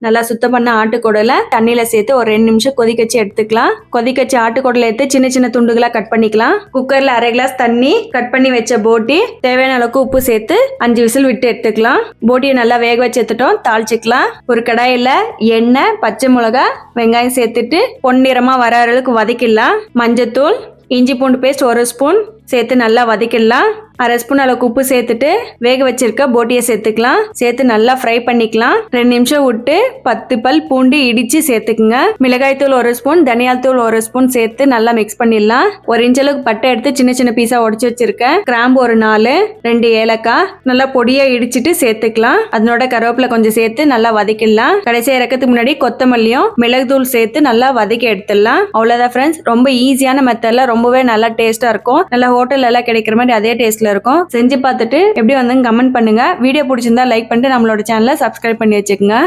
நல்லா சுத்தம் பண்ண ஆட்டுக்குடலை தண்ணியில சேர்த்து ஒரு 2 நிமிஷம் கொதிக்க வச்சு எடுத்துக்கலாம். கொதிக்க வச்சு ஆட்டுக்குடலை எடுத்து சின்ன சின்ன துண்டுகளா கட் பண்ணிக்கலாம். குக்கர்ல 1/2 கிளாஸ் தண்ணி, கட் பண்ணி வச்ச போட்டி, தேவையான அளவுக்கு உப்பு சேர்த்து 5 விசில் விட்டு எடுத்துக்கலாம். போட்டியை நல்லா வேக வச்சு எடுத்துட்டோம். தாளிச்சுக்கலாம். ஒரு கடாயில எண்ணெய், பச்சை மிளகாய், வெங்காயம் சேர்த்துட்டு பொன்னிறமா வர அளவுக்கு வதக்கிடலாம். மஞ்சத்தூள், இஞ்சி பூண்டு பேஸ்ட் 1 ஸ்பூன் சேர்த்து நல்லா வதக்கிடலாம். 1/2 ஸ்பூன் அளவுக்கு உப்பு சேர்த்துட்டு வேக வச்சிருக்க போட்டியை சேர்த்துக்கலாம். சேர்த்து நல்லா ஃப்ரை பண்ணிக்கலாம். 2 நிமிஷம் விட்டு 10 பல் பூண்டு இடிச்சு சேர்த்துக்குங்க. மிளகாய் தூள் 1 ஸ்பூன், தனியால் தூள் 1 ஸ்பூன் சேர்த்து நல்லா மிக்ஸ் பண்ணிடலாம். 1 இன்ச் அளவுக்கு பட்டை எடுத்து சின்ன சின்ன பீஸா உடைச்சு வச்சிருக்கேன். கிராம்பு ஒரு 4, 2 ஏலக்காய் நல்லா பொடியா இடிச்சிட்டு சேர்த்துக்கலாம். அதனோட கருவேப்பிலை கொஞ்சம் சேர்த்து நல்லா வதக்கிடலாம். கடைசியா இறக்கிறதுக்கு முன்னாடி கொத்தமல்லியும் மிளகு தூள் சேர்த்து நல்லா வதக்கி எடுத்துடலாம். அவ்வளவுதான் ஃப்ரெண்ட்ஸ். ரொம்ப ஈஸியான மெத்தட்ல ரொம்பவே நல்லா டேஸ்டா இருக்கும். நல்லா ஹோட்டல்ல எல்லாம் கிடைக்கிற மாதிரி அதே டேஸ்ட்ல இருக்கும். செஞ்சு பார்த்துட்டு எப்படி வந்து கமெண்ட் பண்ணுங்க. வீடியோ பிடிச்சிருந்தா லைக் பண்ணிட்டு நம்மளோட சேனலை சப்ஸ்கிரைப் பண்ணி வச்சுக்கோங்க.